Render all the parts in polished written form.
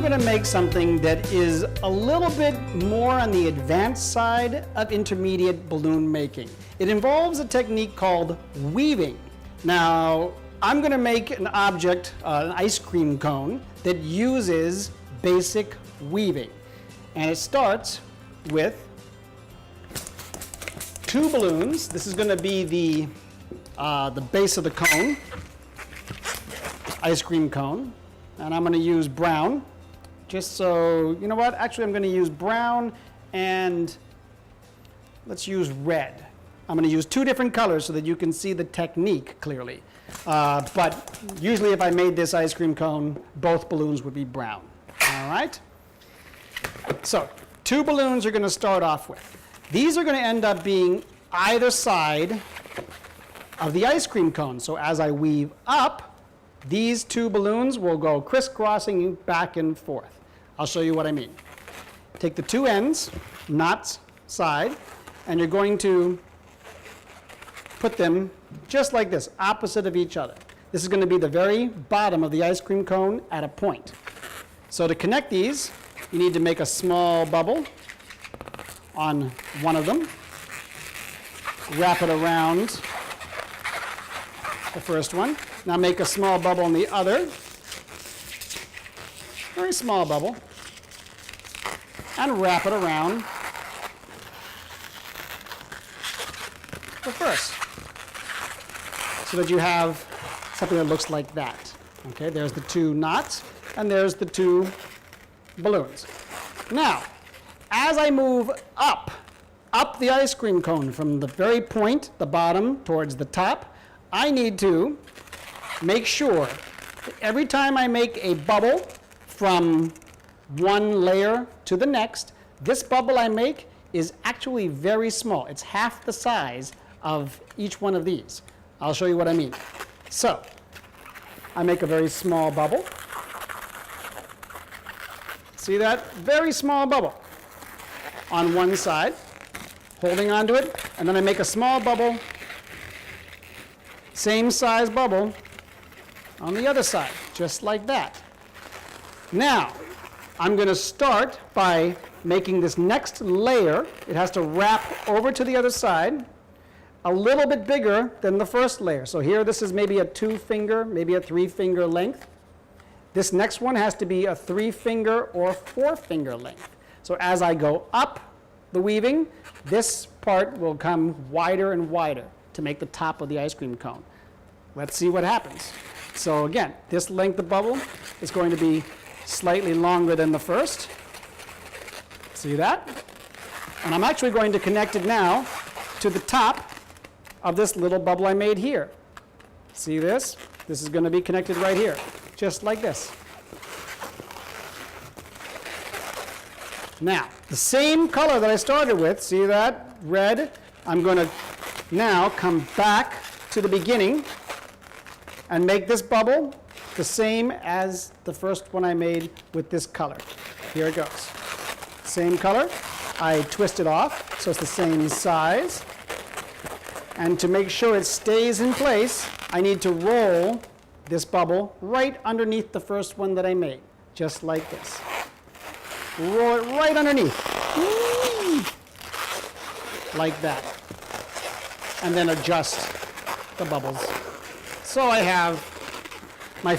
I'm going to make something that is a little bit more on the advanced side of intermediate balloon making. It involves a technique called weaving. Now, I'm going to make an object, an ice cream cone, that uses basic weaving. And it starts with 2 balloons. This is going to be the base of the cone, ice cream cone. And I'm going to use brown, just so, you know what, actually I'm going to use brown and let's use red. I'm going to use 2 different colors so that you can see the technique clearly. But usually if I made this ice cream cone, both balloons would be brown. All right? So 2 balloons are going to start off with. These are going to end up being either side of the ice cream cone. So as I weave up, these 2 balloons will go crisscrossing back and forth. I'll show you what I mean. Take the 2 ends, not side, and you're going to put them just like this, opposite of each other. This is going to be the very bottom of the ice cream cone at a point. So to connect these, you need to make a small bubble on one of them, wrap it around the first one. Now make a small bubble on the other, very small bubble, and wrap it around the first, so that you have something that looks like that. Okay, there's the 2 knots, and there's the 2 balloons. Now, as I move up the ice cream cone from the very point, the bottom, towards the top, I need to make sure that every time I make a bubble from one layer to the next, this bubble I make is actually very small. It's half the size of each one of these. I'll show you what I mean. So, I make a very small bubble. See that? Very small bubble on one side, holding onto it, and then I make a small bubble, same size bubble, on the other side, just like that. Now, I'm going to start by making this next layer. It has to wrap over to the other side, a little bit bigger than the first layer. So here, this is maybe a 2-finger, maybe a 3-finger length. This next one has to be a 3-finger or 4-finger length. So as I go up the weaving, this part will come wider and wider to make the top of the ice cream cone. Let's see what happens. So again, this length of bubble is going to be slightly longer than the first. See that? And I'm actually going to connect it now to the top of this little bubble I made here. See this? This is going to be connected right here, just like this. Now, the same color that I started with, see that? Red. I'm going to now come back to the beginning and make this bubble the same as the first one I made with this color. Here it goes. Same color. I twist it off so it's the same size. And to make sure it stays in place, I need to roll this bubble right underneath the first one that I made, just like this. Roll it right underneath. Like that. And then adjust the bubbles. So I have my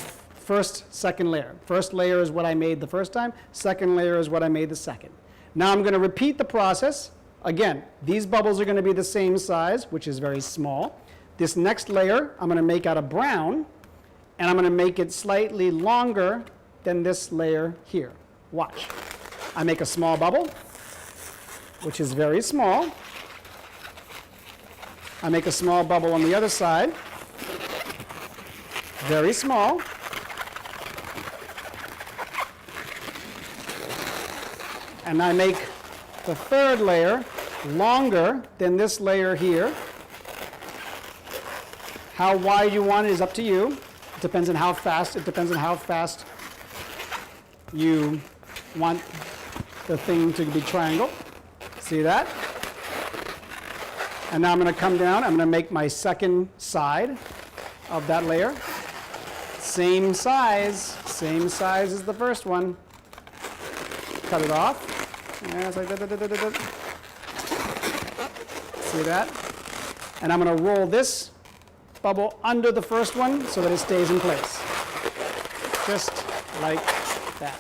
second layer. First layer is what I made the first time. Second layer is what I made the second. Now I'm going to repeat the process. Again, these bubbles are going to be the same size, which is very small. This next layer I'm going to make out of brown, and I'm going to make it slightly longer than this layer here. Watch. I make a small bubble, which is very small. I make a small bubble on the other side, very small. And I make the third layer longer than this layer here. How wide you want it is up to you. It depends on how fast you want the thing to be triangle. See that? And now I'm going to come down. I'm going to make my second side of that layer. Same size as the first one. cut it off. Yeah, it's like that. See that? And I'm going to roll this bubble under the first one so that it stays in place. Just like that.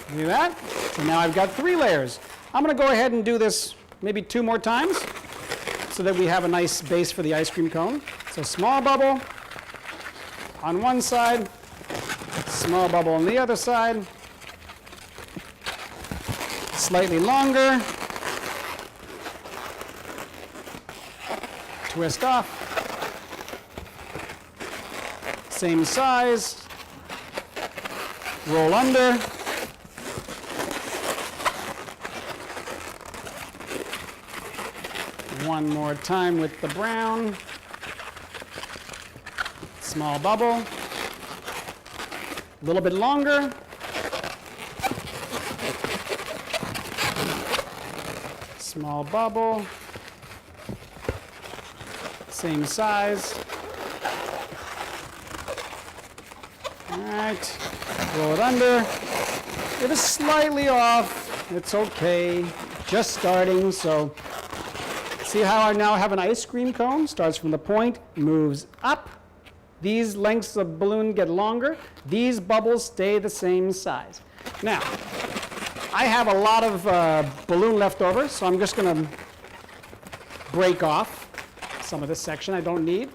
See that? So now I've got 3 layers. I'm going to go ahead and do this maybe 2 more times so that we have a nice base for the ice cream cone. So small bubble on one side, small bubble on the other side, slightly longer, twist off, same size, roll under, one more time with the brown, small bubble, a little bit longer, small bubble, same size. All right, roll it under. It is slightly off. It's okay. Just starting, so see how I now have an ice cream cone? Starts from the point, moves up. These lengths of balloon get longer. These bubbles stay the same size. Now, I have a lot of balloon left over, so I'm just going to break off some of this section I don't need.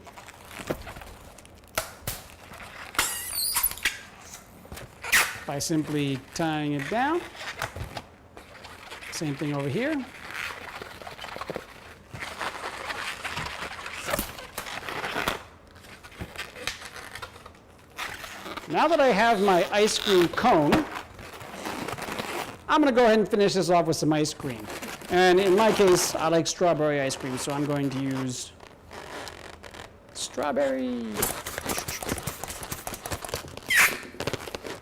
By simply tying it down. Same thing over here. Now that I have my ice cream cone, I'm going to go ahead and finish this off with some ice cream. And in my case, I like strawberry ice cream, so I'm going to use strawberry.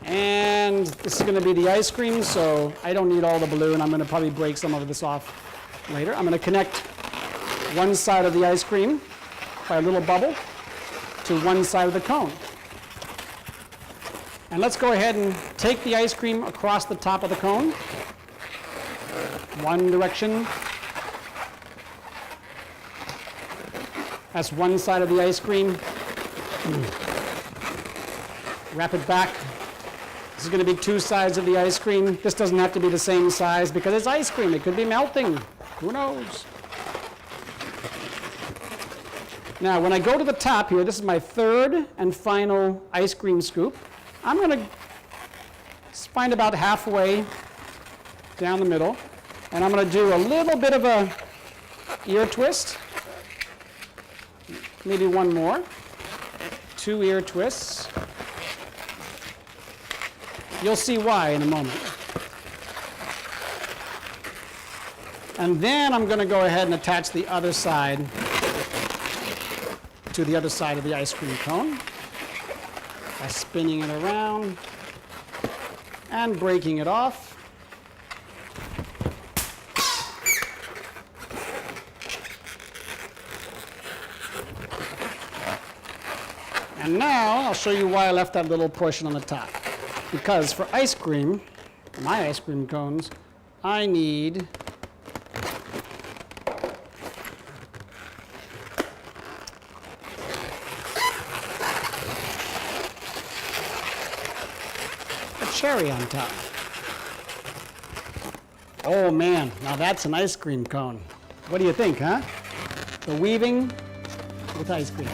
And this is going to be the ice cream, so I don't need all the balloon. I'm going to probably break some of this off later. I'm going to connect one side of the ice cream by a little bubble to one side of the cone. And let's go ahead and take the ice cream across the top of the cone. One direction. That's one side of the ice cream. Wrap it back. This is going to be 2 sides of the ice cream. This doesn't have to be the same size because it's ice cream. It could be melting. Who knows? Now, when I go to the top here, this is my 3rd and final ice cream scoop. I'm going to find about halfway down the middle, and I'm going to do a little bit of a ear twist. Maybe one more. 2 ear twists. You'll see why in a moment. And then I'm going to go ahead and attach the other side to the other side of the ice cream cone by spinning it around and breaking it off. And now I'll show you why I left that little portion on the top. Because for ice cream, my ice cream cones, I need a cherry on top. Oh man, now that's an ice cream cone. What do you think, huh? The weaving with ice cream.